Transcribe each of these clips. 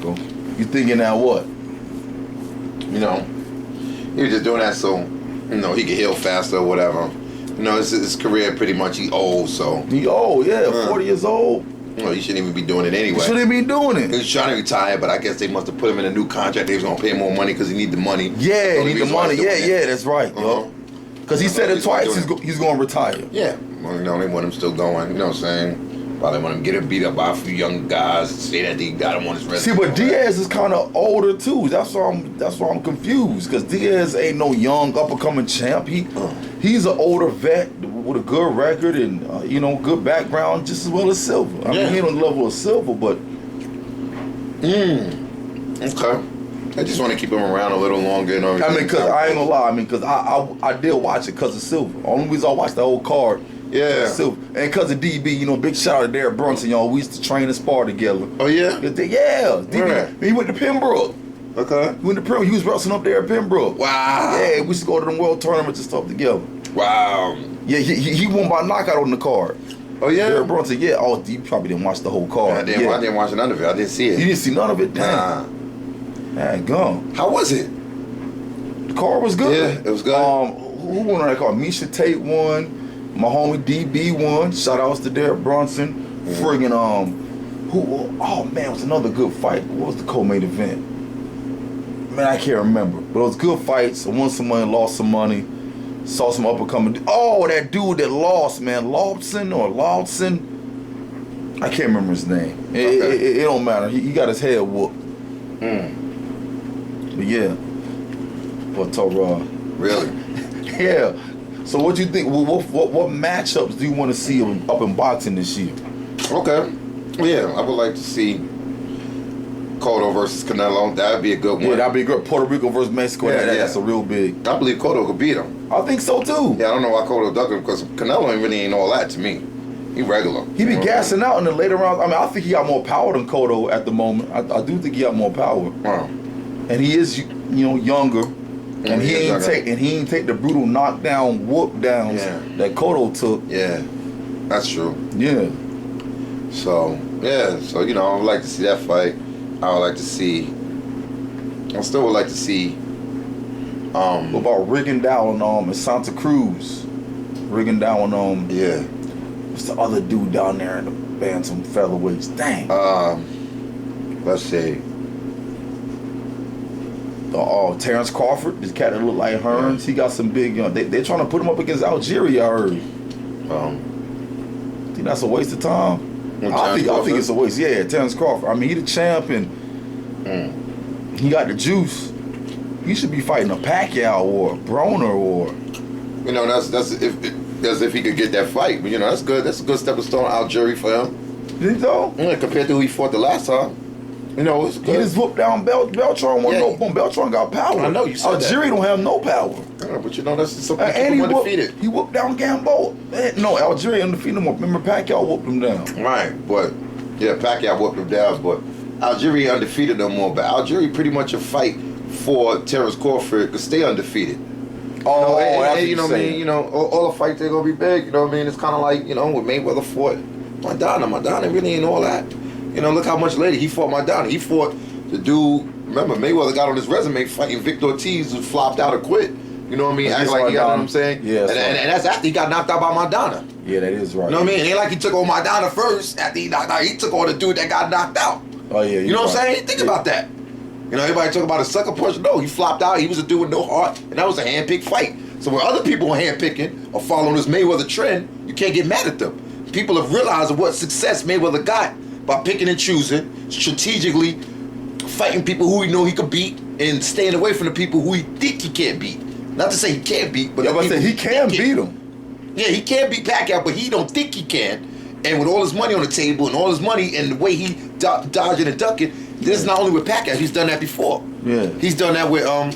Barocko. You thinking now what? You know, he was just doing that so, you know, he could heal faster or whatever. You know, his career pretty much, he old, so. He old, yeah, 40 years old. You know, he shouldn't even be doing it anyway. He shouldn't be doing it. He was trying to retire, but I guess they must have put him in a new contract. They was going to pay him more money because he need the money. Yeah, he need the money. Yeah, that's right, yo. Because he said it twice, he's going to retire. Yeah, well, you know, they want him still going, you know what I'm saying? Probably want him to get him beat up by a few young guys, say that he got him on his resume. See, but Diaz is kind of older too. That's why I'm confused. Because Diaz ain't no young up and coming champ. He's an older vet with a good record and you know, good background, just as well as Silva. I mean, he ain't on the level of Silva, but okay. I just want to keep him around a little longer. You know, I mean, because I ain't gonna lie. I mean, because I did watch it because of Silva. Only reason I watched the whole card. Yeah. Silva. And because of DB, you know, big shout out to Derek Brunson, y'all. We used to train and spar together. Oh, yeah? Yeah. DB, he went to Pembroke. Okay. He went to Pembroke. He was wrestling up there at Pembroke. Wow. Yeah, we used to go to them world tournaments and stuff together. Wow. Yeah, he won by knockout on the card. Oh, yeah? Derek Brunson, yeah. Oh, you probably didn't watch the whole card. Yeah, I didn't watch none of it. I didn't see it. You didn't see none of it? Nah. Man, gone. How was it? The card was good. Yeah, it was good. Who won on that card? Misha Tate won. My homie DB won. Shout outs to Derek Brunson. Friggin' oh man, it was another good fight. What was the co-main event? Man, I can't remember. But it was good fights. I won some money, lost some money. Saw some up and coming. Oh, that dude that lost, man. Lawson. I can't remember his name. It don't matter. He got his head whooped. But yeah. But really? Yeah. So what you think? What matchups do you want to see up in boxing this year? Okay. Yeah, I would like to see Cotto versus Canelo. That would be a good one. Yeah, that'd be good. Puerto Rico versus Mexico. Yeah, That's a real big. I believe Cotto could beat him. I think so too. Yeah, I don't know why Cotto ducked him because Canelo ain't all that to me. He regular. He be gassing out in the later rounds. I mean, I think he got more power than Cotto at the moment. I do think he got more power. Wow. And he is, younger. And he ain't take the brutal knockdown, whoop downs that Cotto took. Yeah, that's true. Yeah. So you know, I would like to see that fight. I still would like to see. What about Rigondeaux and Santa Cruz? Rigondeaux and what's the other dude down there in the bantam featherweights? Dang. Let's see. Terrence Crawford, this cat that look like Hearns, he got some big. They're trying to put him up against Algeria. I heard. Think that's a waste of time. I think it's a waste. Yeah, Terrence Crawford. I mean, he the champ and he got the juice. He should be fighting a Pacquiao or a Broner or. You know, that's if he could get that fight. But you know, that's good. That's a good stepping stone Algeria for him. You think so? Yeah, compared to who he fought the last time. You know, it's good. He just whooped down Beltran. Beltran got power. I know, you said Algeria don't have no power. Yeah, but you know, that's something and undefeated. He whooped down Gamboa. No, Algeria undefeated him. Remember, Pacquiao whooped him down. Right, but yeah, Pacquiao whooped him down, but Algeria undefeated no more. But Algeria pretty much a fight for Terrence Crawford to stay undefeated. Oh, and you know what I mean? You know, all the fights, they're going to be big. You know what I mean? It's kind of like, you know, when Mayweather fought Maidana really ain't all that. You know, look how much later he fought Maidana. He fought the dude, remember, Mayweather got on his resume fighting Victor Ortiz, who flopped out or quit. You know what I mean? Act like he got, you know what I'm saying? Yeah, and that's after he got knocked out by Maidana. Yeah, that is right. You know what I mean? It ain't like he took on Maidana first after he knocked out. He took on the dude that got knocked out. Oh, yeah. You know what I'm saying? Think about that. You know, everybody talk about a sucker punch. No, he flopped out. He was a dude with no heart, and that was a hand-picked fight. So when other people are hand-picking or following this Mayweather trend, you can't get mad at them. People have realized what success Mayweather got by picking and choosing, strategically fighting people who he know he could beat and staying away from the people who he think he can't beat. Not to say he can't beat, but he can beat him. Yeah, he can beat Pacquiao, but he don't think he can. And with all his money on the table and all his money and the way he dodging and ducking, this is not only with Pacquiao, he's done that before. Yeah. He's done that with I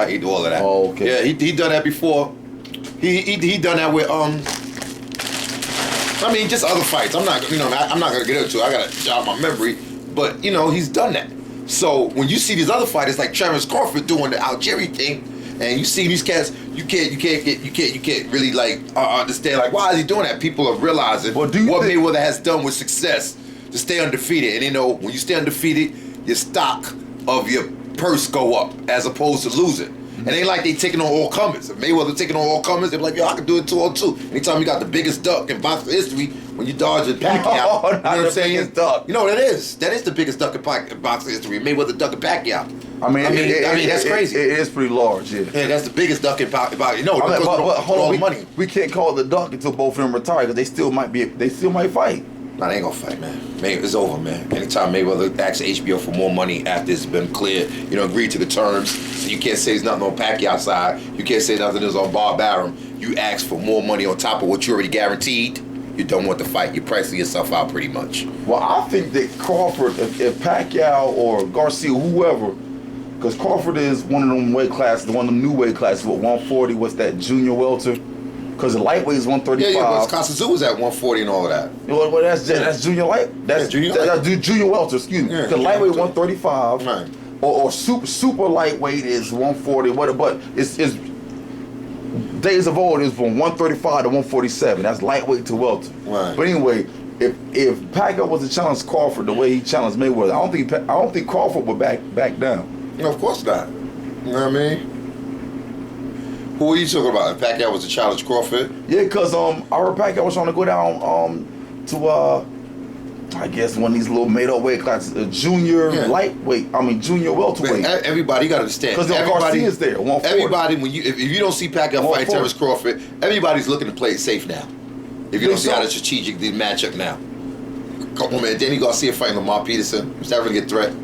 hate all of that. Oh, okay. Yeah, he done that before. He done that with I mean, just other fights. I'm not gonna get into it. I gotta jog my memory, but you know, he's done that. So when you see these other fighters like Terrence Crawford doing the Algeria thing, and you see these cats, you can't really like understand like why is he doing that? People are realizing what Mayweather has done with success to stay undefeated, and you know when you stay undefeated, your stock of your purse go up as opposed to losing. And ain't like they taking on all comers. If Mayweather taking on all comers, they be like, yo, I can do it 2-on-2. Anytime you got the biggest duck in boxing history, when you dodge a Pacquiao, you know what I'm saying? Duck. You know what that is? That is the biggest duck in boxing history. Mayweather duck and Pacquiao. I mean, that's crazy. It is pretty large, yeah. Yeah, that's the biggest duck in boxing. No, but hold on, money. We can't call it the duck until both of them retire because they still might fight. Nah, they ain't gonna fight, man. It's over, man. Anytime Mayweather asks HBO for more money after it's been cleared, agreed to the terms, so you can't say it's nothing on Pacquiao's side. You can't say nothing is on Bob Arum. You ask for more money on top of what you already guaranteed. You don't want the fight. You're pricing yourself out pretty much. Well, I think that Crawford, if Pacquiao or Garcia, whoever, because Crawford is one of them weight classes, one of them new weight classes, 140, what's that, junior welter? Because the lightweight is 135. Yeah, but Kasazu was at 140 and all of that. Well, that's junior light. That's junior welter. Excuse me. Because lightweight 135, right? Or super lightweight is 140. But it's days of old is from 135 to 147. That's lightweight to welter. Right. But anyway, if Pacquiao was to challenge Crawford the way he challenged Mayweather, I don't think Crawford would back down. No, of course not. You know what I mean? Who are you talking about? If Pacquiao was to challenge Crawford? Yeah, because I heard Pacquiao was trying to go down to I guess one of these little made up weight classes, junior lightweight. Junior welterweight. Everybody, you got to understand. Because Garcia's there. 140. Everybody, if you don't see Pacquiao fight Terrence Crawford, everybody's looking to play it safe now. If you don't see how the strategic the matchup now. Come on, man. Danny Garcia fighting Lamar Peterson. Is that really a threat?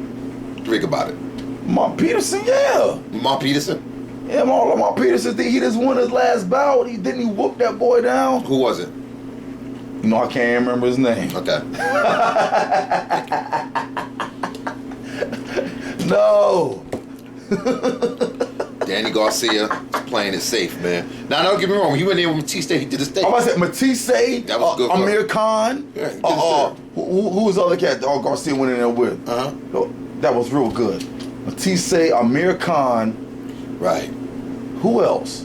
Think about it. Lamar Peterson, yeah. Lamar Peterson? Yeah, Lamar Peterson, he just won his last bout. Didn't he whoop that boy down? Who was it? I can't remember his name. Okay. No. Danny Garcia playing it safe, man. Now, don't get me wrong. When he went there with Matisse, he did his thing. I was about to say Matisse, that was good. Amir Khan. Yeah, he did his thing. Who was the other cat Garcia went in there with? That was real good. Matisse, Amir Khan. Right. Who else?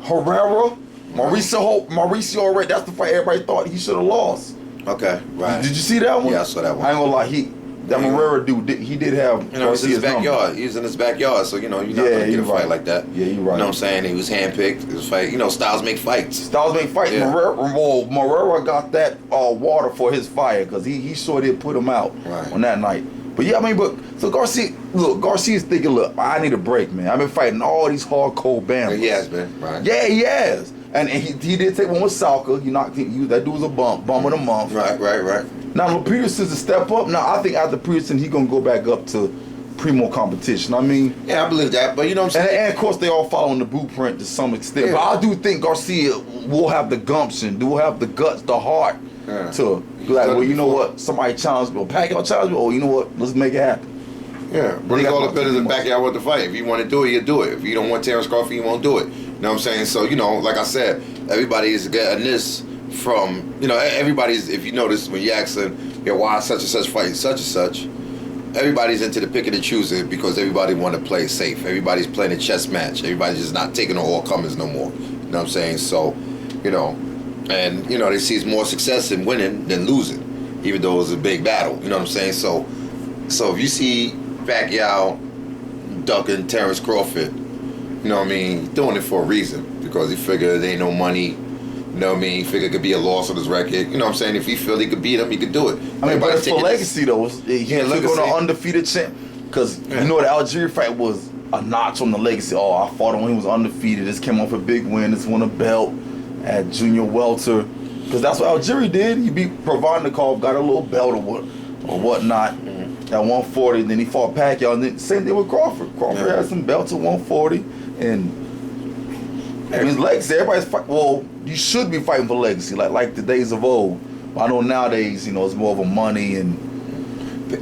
Herrera. Mauricio already. That's the fight everybody thought he should have lost. Okay, right. Did you see that one? Yeah, I saw that one. I ain't gonna lie, that Herrera dude, he did have. It was in his backyard. He was in his backyard, so you're not gonna get a fight like that. Yeah, you're right. You know what I'm saying? He was handpicked. It was fight. Styles make fights. Styles make fights. Yeah. Herrera got that water for his fire because he sure did put him out on that night. But yeah, so Garcia's thinking, look, I need a break, man. I've been fighting all these hardcore bandits. He has been, right? Yeah, he has. And he did take one with Salka. That dude was a bum of the month. Right. Now, Peterson's a step up. Now, I think after Peterson, he's going to go back up to primo competition. Yeah, I believe that. But you know what I'm saying? And of course, they all following the blueprint to some extent. Yeah. But I do think Garcia will have the gumption, will have the guts, the heart to be like, well, you know what? Somebody challenged me. Or Pacquiao challenged me. Oh, you know what? Let's make it happen. Yeah, but it's all depends on the Pacquiao want to fight. If you want to do it, you do it. If you don't want Terrence Crawford, you won't do it. You know what I'm saying? So, like I said, everybody is getting this from, everybody's, if you notice, when you ask them, why such and such fighting such and such, everybody's into the picking and choosing because everybody want to play safe. Everybody's playing a chess match. Everybody's just not taking on all comers no more. You know what I'm saying? So, and, they see more success in winning than losing, even though it was a big battle. You know what I'm saying? So if you see Pacquiao ducking Terrence Crawford, doing it for a reason because he figured there ain't no money. He figured it could be a loss on his record. You know what I'm saying? If he feel he could beat him, he could do it. But it's for legacy though. He took on an undefeated champ because the Algeria fight was a notch on the legacy. Oh, I fought him when he was undefeated. This came off a big win. This won a belt at junior welter because that's what Algeria did. He beat Provodnikov, got a little belt or whatnot. At 140, then he fought Pacquiao, and then same thing with Crawford. Crawford had some belts at 140, and his legacy. Everybody's fighting. Well, you should be fighting for legacy, like the days of old. But I know nowadays, it's more of a money and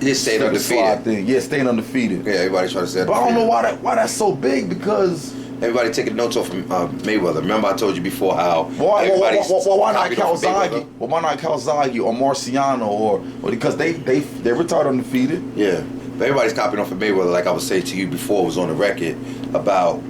just staying undefeated. Thing. Yeah, staying undefeated. Yeah, everybody's trying to stay undefeated. But I don't know why that's so big because everybody taking notes off from Mayweather. Remember, I told you before how why not Calzaghe? Well, why not Calzaghe or Marciano or because they retired undefeated? Yeah, but everybody's copying off of Mayweather. Like I was saying to you before, it was on the record about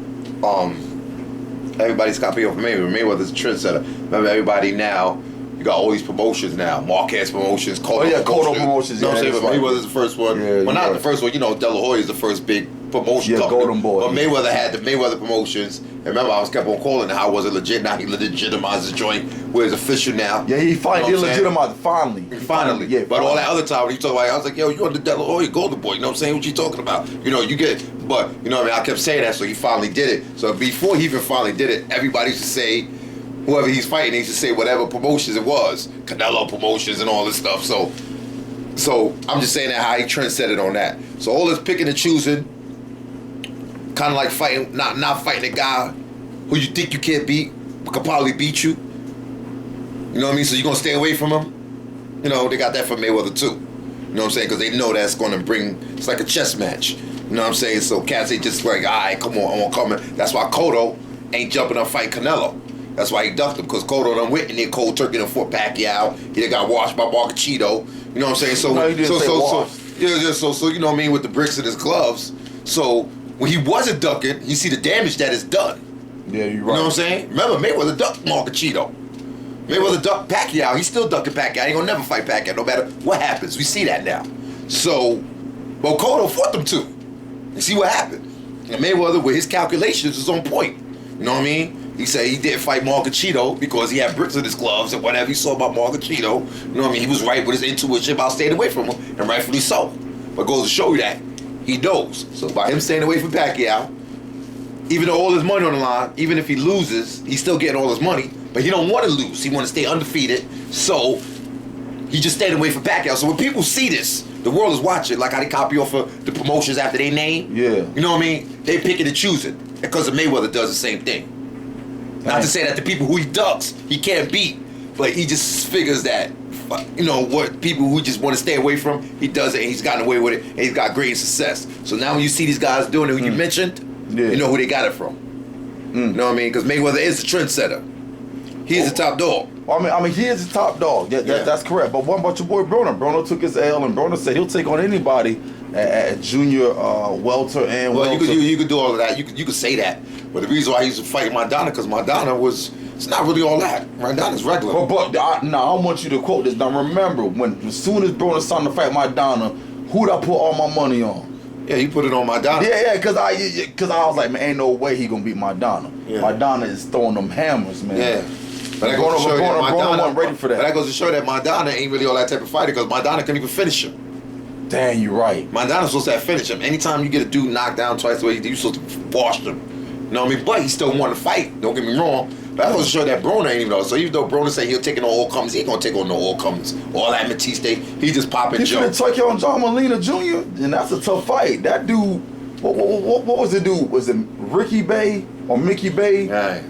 everybody's copying off of Mayweather. Mayweather's a trendsetter. Remember, everybody now you got all these promotions now. Marquez Promotions, Cotto Cotto Promotions. You know what I'm saying? Right. Mayweather's the first one. Yeah, well, not right. the first one. You know, De La Hoya is the first big promotion company. Golden Boy. But Mayweather had the Mayweather Promotions. And remember, I was kept on calling how was it legit? Now he legitimized the joint where it's official now. Yeah, he finally legitimized it, finally. Finally. Yeah, but all that other time when you talk about it, I was like, yo, you on the De La Hoya Golden Boy. You know what I'm saying? What you talking about? You know, you get, but, you know what I mean? I kept saying that, so he finally did it. So before he even finally did it, everybody used to say, whoever he's fighting, he used to say whatever promotions it was. Canelo Promotions and all this stuff. So I'm just saying that how he trendsetted on that. So all this picking and choosing, kind of like fighting, not fighting a guy who you think you can't beat, but could probably beat you. You know what I mean? So you're going to stay away from him? You know, they got that from Mayweather too. You know what I'm saying? Because they know that's going to bring, it's like a chess match. You know what I'm saying? So cats ain't just like, all right, come on, I'm going to come in. That's why Cotto ain't jumping up fighting Canelo. That's why he ducked him, because Cotto done went in there cold turkey and fought Pacquiao. He done got washed by Marcachito. You know what I'm saying? So, no, he didn't say washed. So you know what I mean, with the bricks in his gloves. So when he wasn't ducking, you see the damage that is done. Yeah, you're right. You know what I'm saying? Remember, Mayweather ducked Marcachito. Mayweather ducked Pacquiao. He's still ducking Pacquiao. He ain't gonna never fight Pacquiao, no matter what happens. We see that now. So, but Cotto fought them too. You see what happened? And Mayweather, with his calculations, was on point. You know what I mean? He said he didn't fight Marcachito because he had bricks in his gloves and whatever he saw about Marcachito. You know what I mean? He was right with his intuition about staying away from him, and rightfully so. But it goes to show you that he knows. So by him staying away from Pacquiao, even though all his money on the line, even if he loses, he's still getting all his money. But he don't want to lose. He want to stay undefeated. So he just stayed away from Pacquiao. So when people see this, the world is watching, like how they copy off of the promotions after they name. Yeah. You know what I mean? They picking and choosing. Because of Mayweather does the same thing. Not to say that the people who he ducks, he can't beat. But he just figures that, you know, what people who just want to stay away from, he does it and he's gotten away with it and he's got great success. So now when you see these guys doing it, who you mentioned, you know who they got it from. You know what I mean? Because Mayweather is the trendsetter. He is the top dog. I mean, he is the top dog. Yeah, that's correct. But what about your boy Broner? Broner took his L, and Broner said he'll take on anybody at junior welter and welter. You could do all of that. You could say that. But the reason why he's fighting Maidana, because Maidana it's not really all that. Maidana's regular. But I want you to quote this. Now remember, as soon as Broner signed to fight Maidana, who'd I put all my money on? Yeah, you put it on Maidana. Yeah, because I was like, man, ain't no way he gonna beat Maidana. Yeah. Maidana is throwing them hammers, man. Yeah. But that goes to show you that Broner wasn't ready for that. But that goes to show that Maidana ain't really all that type of fighter, because Maidana couldn't even finish him. Dang, you're right. Maidana's supposed to have finished him. Anytime you get a dude knocked down twice the way you're supposed to wash him. You know what I mean? But he still wanted to fight. Don't get me wrong. But that goes to show that Broner ain't even know. So even though Broner say he'll take on all comers, he ain't gonna take on no all comers. All that Matiste, he just popping He finna take on John Molina Jr., and that's a tough fight. That dude, what was the dude? Was it Ricky Bay or Mickey Bay? Right.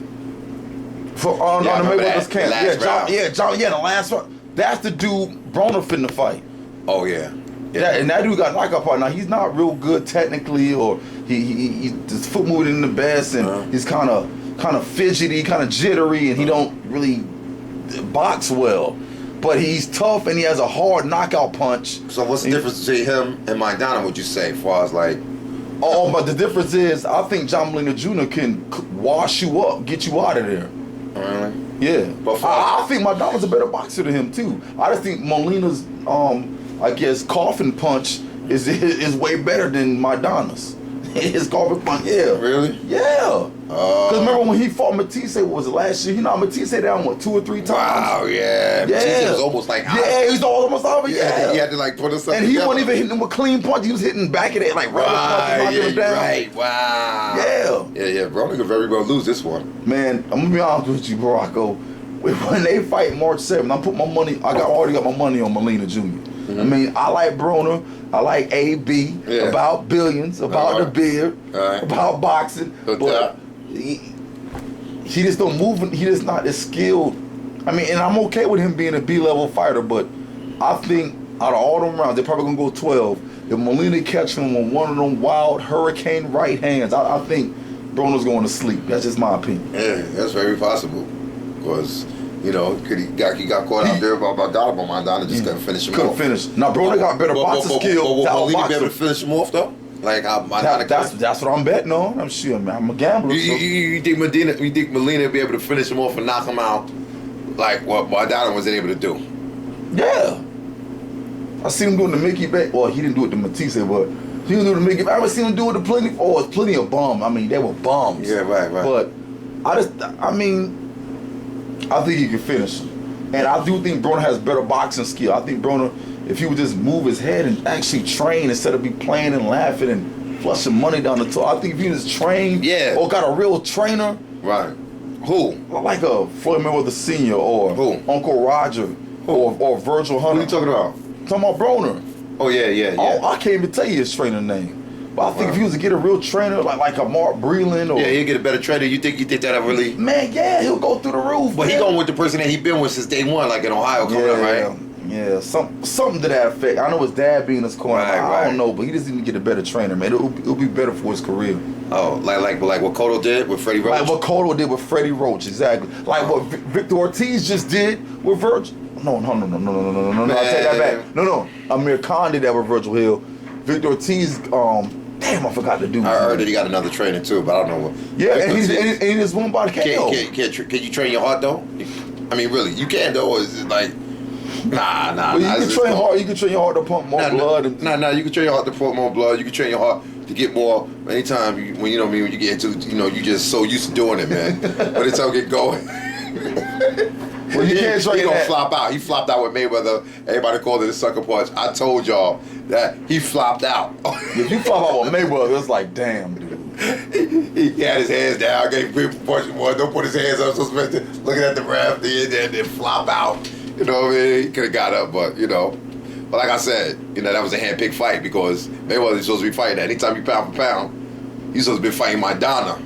On the Mayweather's camp. John, the last one. That's the dude Broner finna fight. Oh yeah. Yeah, and that dude got knocked out. Now he's not real good technically, or he's his foot moving in the best, and he's kind of fidgety, kind of jittery, and he don't really box well. But he's tough, and he has a hard knockout punch. So what's the difference between him and Maidana? Would you say, as far as like? Oh, but the difference is, I think John Molina Jr. can wash you up, get you out of there. Really? Yeah, but I think Maidana's a better boxer than him too. I just think Molina's, I guess, coffin punch is way better than Maidana's. His coffin punch, yeah. Really? Yeah. Because remember when he fought Matisse, what was it, last year? He knocked Matisse down, what, 2 or 3 times? Wow, yeah. Matisse was almost like... Yeah, he was almost over, yeah. He had to like put himself and together. He wasn't even hitting him with clean punch. He was hitting back of it, like rubber punches, knocking him down. Right, wow. Yeah. Broner could very well lose this one. Man, I'm gonna be honest with you, Barocko. When they fight March 7th, I put my money. Already got my money on Molina Jr. I mean, I like Broner. I like AB. About billions, about the beard, about boxing. But he just don't move. He just not as skilled. I mean, and I'm okay with him being a B-level fighter, but I think out of all them rounds, they're probably gonna go 12. If Molina catch him on one of them wild hurricane right hands, I think Broner's going to sleep. That's just my opinion. Yeah, that's very possible. Because, you know, he got caught out there by Maidana, but Maidana just couldn't finish him off. Couldn't finish. Now, Broner got better boxing skill. Will Molina be able to finish him off, though? Like how Maidana that's what I'm betting on. I'm sure, man. I'm a gambler. You think Molina be able to finish him off and knock him out like what Maidana wasn't able to do. Yeah. I seen him doing the Mickey back. Well, he didn't do it to Matisse, but he was doing the Mickey back. I seen him do it to plenty. Oh, it's plenty of bums. I mean, they were bums. Yeah, right. But I think he can finish him. And I do think Broner has better boxing skill. I think Broner, if he would just move his head and actually train instead of be playing and laughing and flushing money down the toilet, I think if he just trained or got a real trainer. Right. Who? Like a Floyd Mayweather Sr. or Who? Uncle Roger or Virgil Hunter. Who are you talking about? Talking about Broner. Oh, yeah. Oh, I can't even tell you his trainer name. But I think if he was to get a real trainer like a Mark Breland or he'll get a better trainer. You think that really? Man, yeah, he'll go through the roof. But he going with the person that he been with since day one, like in Ohio coming up, right? Yeah, something to that effect. I know his dad being his corner. I don't know, but he just need to get a better trainer, man. It'll be better for his career. Oh, like what Cotto did with Freddie Roach? Like what Cotto did with Freddie Roach, exactly. Like what Victor Ortiz just did with Virgil. No. I take that back. No. Amir Khan did that with Virgil Hill. Victor Ortiz, damn, I forgot to do. I heard that he got another trainer too, but I don't know what. Yeah, and he just won by the KO. Can you train your heart though? I mean, really, you can though. Or is it like, nah. Well, you can train hard. You can train your heart to pump more blood. You can train your heart to pump more blood. You can train your heart to get more. Anytime when you get into, you just so used to doing it, man. By the time you get going. Well, you can't train he don't flop out. He flopped out with Mayweather. Everybody called it a sucker punch. I told y'all that he flopped out. If you flop out with Mayweather, it's like, damn, dude. He had his hands down, gave people punching more. Don't put his hands up, so looking at the ref, then flop out. You know what I mean? He could have got up, but But like I said, that was a hand-picked fight because Mayweather was supposed to be fighting that. Anytime you pound for pound, you're supposed to be fighting Maidana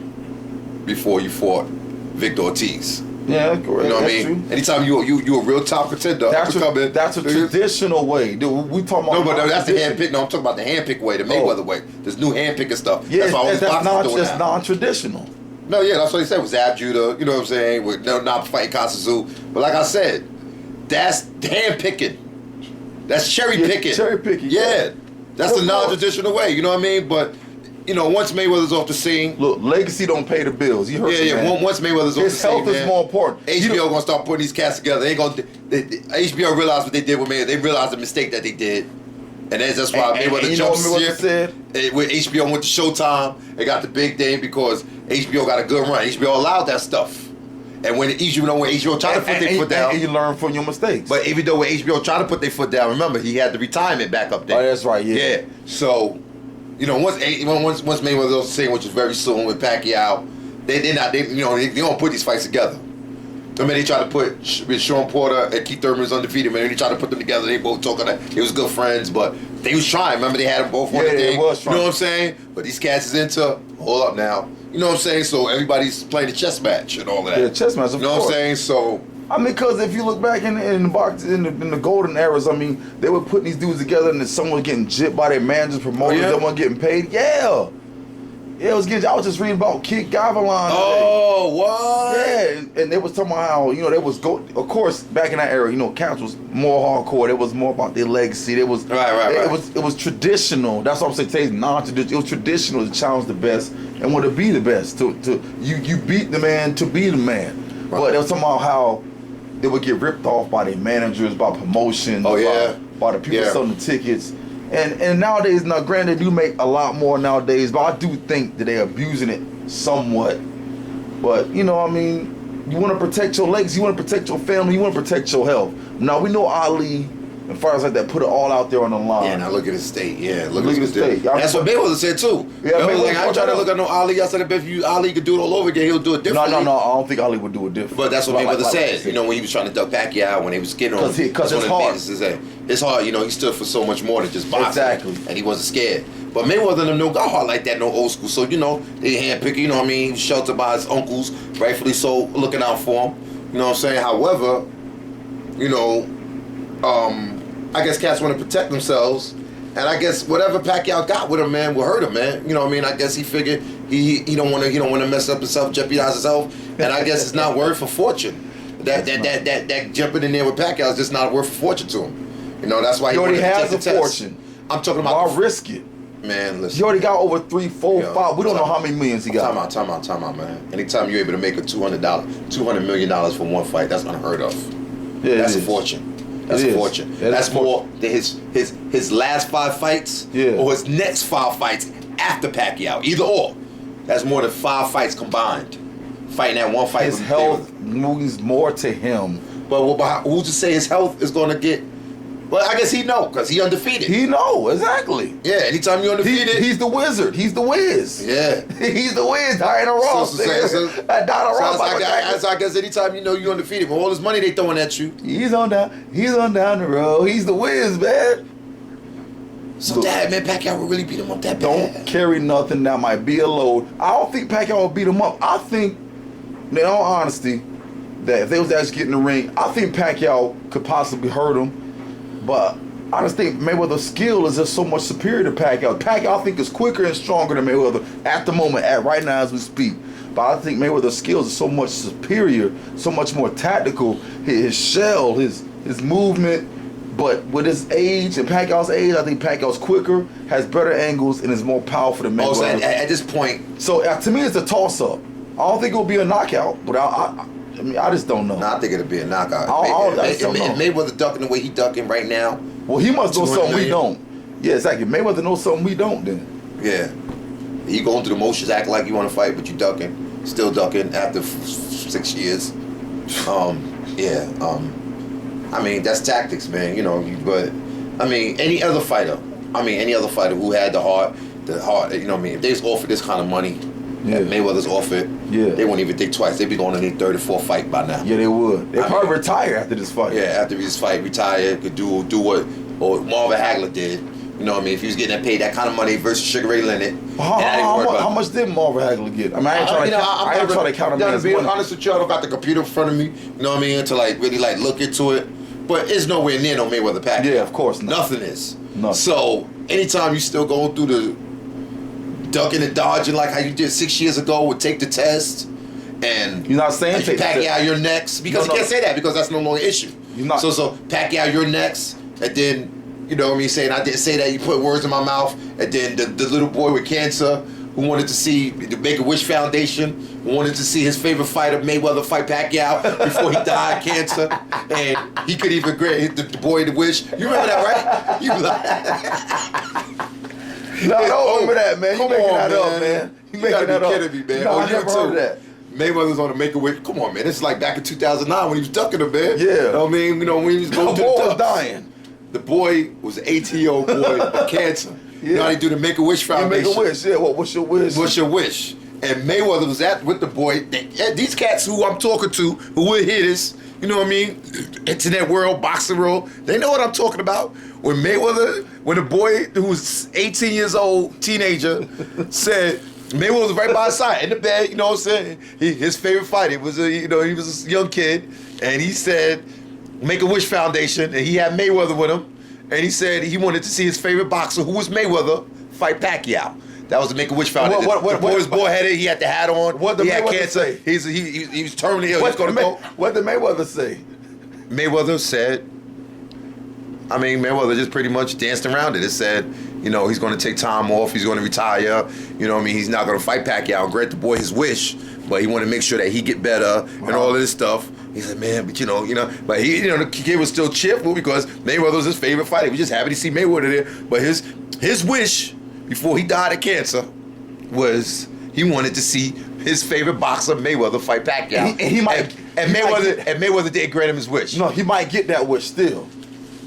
before you fought Victor Ortiz. Yeah, correct. You know what I mean? True. Anytime you a real top contender, that's a traditional way. Dude, we talking about that's the hand pick. No, I'm talking about the hand pick way, the Mayweather way. There's new hand picking stuff. Yeah, that's why all these boxers doing that's that. non-traditional. No, yeah, that's what he said with Zab Judah. You know what I'm saying? With not fighting Kasazu. But like I said, that's hand picking. That's cherry picking. Cherry picking. Yeah, that's the non-traditional way. You know what I mean? But once Mayweather's off the scene, look, legacy don't pay the bills. You heard me, man. Once Mayweather's off the scene, his health is more important. HBO gonna start putting these cats together. HBO realized what they did with Mayweather. They realized the mistake that they did, and that's why Mayweather jumped ship. When HBO went to Showtime, they got the big thing because HBO got a good run. HBO allowed that stuff. And when HBO tried to put their foot down, and you learn from your mistakes. But even though when HBO tried to put their foot down, remember he had the retirement back up there. Oh, that's right. Yeah. So. Once Mayweather was saying, which was very soon with Pacquiao, they don't put these fights together. I mean, they tried to put with Sean Porter and Keith Thurman was undefeated, man. They tried to put them together. They both talking that they was good friends, but they was trying. Remember, they had them both on the thing. Was trying. You know what I'm saying? But these cats is into hold up now. You know what I'm saying? So everybody's playing a chess match and all that. Yeah, chess match. Of you know course. What I'm saying? So. I mean, because if you look back in the box in the golden eras, I mean, they were putting these dudes together, and then someone was getting gypped by their managers, promoters, someone getting paid. Yeah, it was getting. I was just reading about Kid Gavilan. Oh, what? Yeah, and they was talking about how they was Of course, back in that era, camps was more hardcore. It was more about their legacy. It was right. It was traditional. That's what I'm saying. Today's non-traditional. It was traditional to challenge the best and want to be the best. To you beat the man to be the man. Right. But they was talking about how they would get ripped off by their managers, by promotions, by the people selling the tickets. And nowadays, now granted, they do make a lot more nowadays, but I do think that they're abusing it somewhat. But, I mean, you want to protect your legacy, you want to protect your family, you want to protect your health. Now, we know Ali and fighters like that put it all out there on the line. Yeah, now look at his state. Yeah, look at his state. That's what Mayweather said too. Yeah, Mayweather, I ain't trying to look at no Ali. I said if Ali could do it all over again, he'll do it differently. No, I don't think Ali would do it different. But that's what Mayweather said. When he was trying to duck Pacquiao, when he was getting on him. Because it's hard. It's hard. He stood for so much more than just boxing. Exactly. And he wasn't scared. But Mayweather and them don't got hard like that, no old school. So, they handpick, you know what I mean? Sheltered by his uncles, rightfully so, looking out for him. You know what I'm saying? However, I guess cats want to protect themselves, and I guess whatever Pacquiao got with him, man, will hurt him, man. You know what I mean? I guess he figured he don't want to mess up himself, jeopardize himself, and I guess it's not worth a fortune. That jumping in there with Pacquiao is just not worth a fortune to him. That's why he already has a fortune. I'm talking about. Why risk it? Man, listen. He already got over 3, 4, Yo, 5. We don't know how many millions he got. Time out, man. Anytime you're able to make a $200 million for one fight, that's unheard of. Yeah, that's a fortune. That's a fortune. That's more than his last 5 fights or his next 5 fights after Pacquiao. Either or. That's more than 5 fights combined. Fighting that one fight. His health means more to him. But who's to say his health is going to get... Well, I guess he know, because he undefeated. He know, exactly. Yeah, anytime you're undefeated... He's the wizard. He's the whiz. Yeah. He's the whiz. Diana Ross. So I guess anytime you know you're undefeated, with all this money they throwing at you... He's on down the road. He's the whiz, man. So that, man, Pacquiao will really beat him up that bad. Don't carry nothing that might be a load. I don't think Pacquiao will beat him up. I think, in all honesty, that if they was actually getting in the ring, I think Pacquiao could possibly hurt him. But I just think Mayweather's skill is just so much superior to Pacquiao. Pacquiao, I think, is quicker and stronger than Mayweather at the moment, right now as we speak. But I think Mayweather's skills are so much superior, so much more tactical. His shell, his movement. But with his age and Pacquiao's age, I think Pacquiao's quicker, has better angles, and is more powerful than Mayweather. Also, at this point... So to me, it's a toss-up. I don't think it'll be a knockout, but I mean, I just don't know. I think it'll be a knockout. I don't know. Mayweather ducking the way he ducking right now... Well, he must know something we don't. Yeah, exactly. Mayweather knows something we don't then. Yeah. You going through the motions, acting like you want to fight, but you ducking. Still ducking after 6 years. I mean, that's tactics, man. You know, but I mean, any other fighter who had the heart, you know what I mean, if they was offered this kind of money, Mayweather's offered, they wouldn't even think twice. They'd be going to their third or fourth fight by now. Yeah, they would. They'd probably retire after this fight. Yeah, after this fight, retire, could do what Marvin Hagler did. You know what I mean? If he was getting paid that kind of money versus Sugar Ray Leonard. How much did Marvin Hagler get? I mean, I ain't trying to count him as being honest with you, I don't got the computer in front of me. You know what I mean? To like really like look into it. But it's nowhere near no Mayweather Pacquiao. Yeah, of course not. Nothing is. Nothing. So anytime you still going through the ducking and dodging like how you did 6 years ago would take the test, and you're not saying take Pacquiao you're next, because you can't say that because that's no longer an issue. You're not. So Pacquiao you're next, and then you know what I mean, saying I didn't say that, you put words in my mouth, and then the little boy with cancer who wanted to see the Make-A-Wish Foundation, wanted to see his favorite fighter, Mayweather, fight Pacquiao before he died of cancer. And he could even grant the boy the wish. You remember that, right? You No, I don't remember that, man. Come you making on, that man. up, man. You gotta be kidding me, man. No, I never heard of that. Mayweather's on the Make-A-Wish. Come on, man. This is like back in 2009 when he was ducking him, man. Yeah. You know what I mean? You know, when he was going to the boy ducks. was dying. The boy was an 18-year-old boy with cancer. Yeah. You know how they do the Make-A-Wish Foundation? You make a wish, yeah. What's your wish? What's your wish? And Mayweather was with the boy. These cats who I'm talking to, who will hear this, you know what I mean? Internet world, boxing world, they know what I'm talking about. When the boy who was 18 years old, teenager, said, Mayweather was right by his side in the bed, you know what I'm saying? His favorite fight, he was a young kid, and he said, Make-A-Wish Foundation, and he had Mayweather with him, and he said he wanted to see his favorite boxer, who was Mayweather, fight Pacquiao. That was the Make-A-Wish Foundation. The boy's boy-headed, he had the hat on. What did Mayweather say? He was terminally ill. What did Mayweather say? Mayweather said, Mayweather just pretty much danced around it. It said, you know, he's going to take time off. He's going to retire. You know what I mean? He's not going to fight Pacquiao and grant the boy his wish, but he wanted to make sure that he get better and all of this stuff. He said, man, but but the kid was still cheerful because Mayweather was his favorite fighter. He was just happy to see Mayweather there. But his wish before he died of cancer was he wanted to see his favorite boxer Mayweather fight Pacquiao. And Mayweather didn't grant him his wish. No, he might get that wish still.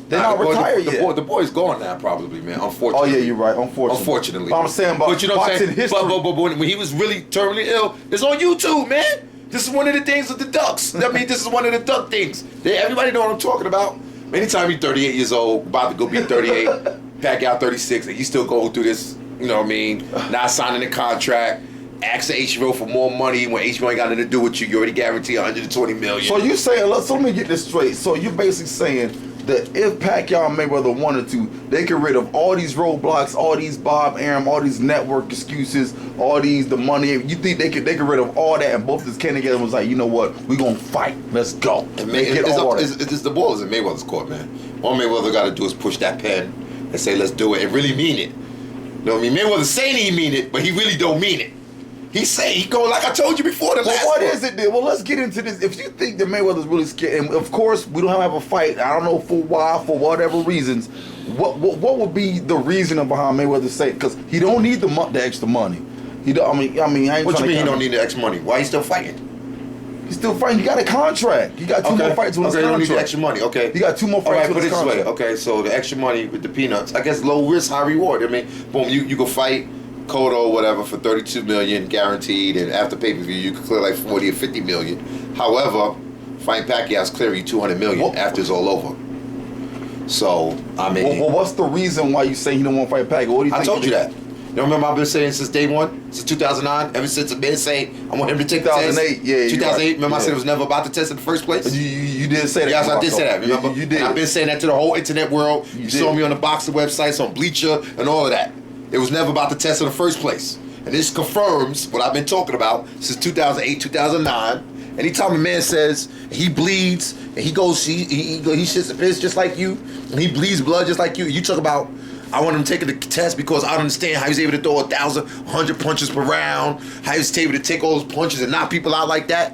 They're not retired yet. The boy's gone now, probably, man. Unfortunately. Oh yeah, you're right. Unfortunately. But I'm saying about you know boxing history. But when he was really terminally ill, it's on YouTube, man. This is one of the things with the ducks. I mean, this is one of the duck things. Everybody know what I'm talking about. Anytime you're 38 years old, about to go be 38, Pacquiao 36, and you still go through this, you know what I mean? Not signing a contract. Ask the HBO for more money when HBO ain't got nothing to do with you. You already guarantee $120 million. So you saying? So let me get this straight. So you're basically saying that if Pacquiao and Mayweather wanted to, they get rid of all these roadblocks, all these Bob Arum, all these network excuses, all the money. You think they could get rid of all that, and both just came together and was like, you know what, we gonna fight. Let's go. And it's the ball is in Mayweather's court, man. All Mayweather got to do is push that pen and say, let's do it, and really mean it. know what I mean? Mayweather saying he mean it, but he really don't mean it. He going like I told you before the last what one. is it then? Well, let's get into this. If you think that Mayweather's really scared, and of course we don't have a fight, I don't know for why, for whatever reasons, what would be the reasoning behind Mayweather saying? Because he don't need the extra money. He don't. I mean, I ain't. What you trying mean to he don't need the extra money? Why he still fighting? He's still fighting. He got a contract. He got two more fights with his he don't contract. need the extra money. Okay. He got two more All right, fights put with it his this way. contract. Okay, so the extra money with the peanuts, I guess low risk, high reward. I mean, boom, you go fight Cotto or whatever for $32 million guaranteed, and after pay-per-view you could clear like 40 or 50 million. However, fighting Pacquiao's clearing you 200 million after it's all over. So I mean, well, what's the reason why you say you don't want to fight Pacquiao? What do you think? I told you that. You remember I've been saying since day one, since 2009, ever since I've been saying I want him to take the test. 2008, yeah. 2008, right. remember I said it was never about the test in the first place? You did say that. Yes, I did say that, remember? You did. And I've been saying that to the whole internet world. You saw me on the boxing websites, on Bleacher, and all of that. It was never about the test in the first place. And this confirms what I've been talking about since 2008, 2009. Anytime a man says he bleeds, and he goes, he shits the piss just like you, and he bleeds blood just like you talk about, I want him taking the test because I don't understand how he's able to throw 1,100 punches per round, how he's able to take all those punches and knock people out like that.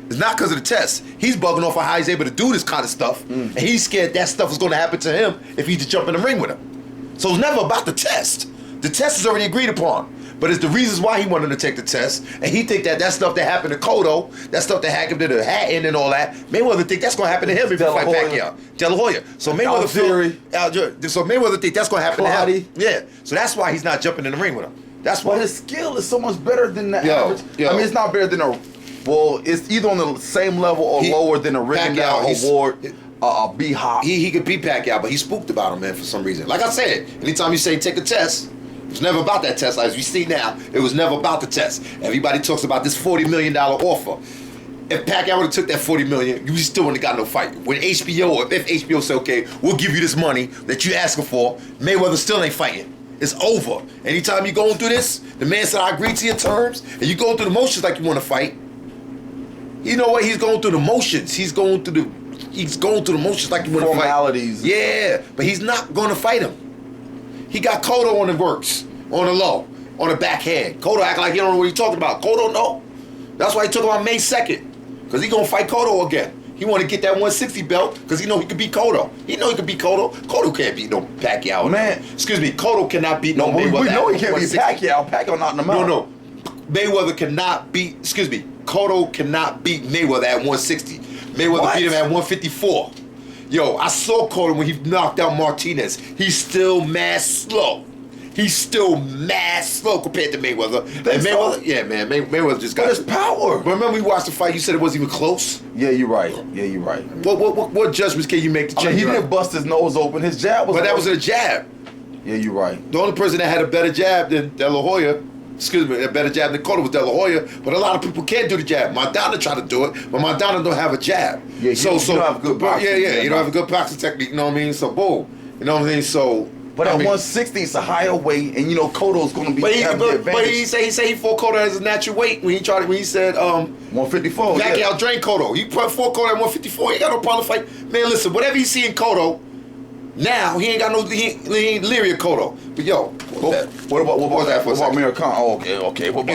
It's not because of the test. He's bugging off on how he's able to do this kind of stuff, and he's scared that stuff is going to happen to him if he just jump in the ring with him. So it's never about the test. The test is already agreed upon. But it's the reasons why he wanted to take the test, and he think that stuff that happened to Cotto, that stuff that happened to the Hatton and all that, Mayweather think that's gonna happen to him if he fight Pacquiao. De La Hoya. So Mayweather so Mayweather think that's gonna happen to him. Yeah. So that's why he's not jumping in the ring with him. That's why. But his skill is so much better than the average. I mean, it's not better than it's either on the same level or lower than a written down award. B-Hop. He could beat Pacquiao, but he spooked about him, man, for some reason. Like I said, anytime you say take a test, it's never about that test. As we see now, it was never about the test. Everybody talks about this $40 million offer. If Pacquiao would have took that $40 million, you still wouldn't have got no fight. When HBO, if HBO said, okay, we'll give you this money that you asking for, Mayweather still ain't fighting. It's over. Anytime you're going through this, the man said, I agree to your terms, and you going through the motions like you want to fight. You know what? He's going through the motions. He's going through the motions like you want to fight. Formalities. Yeah, but he's not going to fight him. He got Cotto on the works, on the low, on the backhand. Cotto act like he don't know what he's talking about. Cotto know. That's why he took him on May 2nd, because he going to fight Cotto again. He want to get that 160 belt because he know he could beat Cotto. He know he could beat Cotto. Cotto can't beat no Pacquiao. Man. Excuse me, Cotto cannot beat no Mayweather. We know he can't beat Pacquiao. Pacquiao knocked him out. No. Mayweather cannot beat, Cotto cannot beat Mayweather at 160. Mayweather beat him at 154. Yo, I saw Cotto when he knocked out Martinez. He's still mad slow. He's still mad slow compared to Mayweather. And Mayweather, yeah, man, Mayweather just got his power. Remember we watched the fight? You said it wasn't even close. Yeah, you're right. What judgments can you make to change? He didn't bust his nose open. His jab was. But that was a jab. Yeah, you're right. The only person that had a better jab than De La Hoya, a better jab than Cotto was De La Hoya. But a lot of people can't do the jab. Montana tried to do it, but Montana don't have a jab. Yeah, you don't have good boxing. Yeah, you don't have a good boxing technique. You know what I mean? So boom, you know what I mean? So. But at 160, it's a higher weight, and you know Cotto's going to be the advantage. But he said he fought Cotto as a natural weight when he said 154. Pacquiao drained Cotto. He fought Cotto at 154. He ain't got no problem fight. Man, listen, whatever he see in Cotto, now he ain't got no he ain't leery of Cotto. But yo, what about Americano? Oh, okay. What about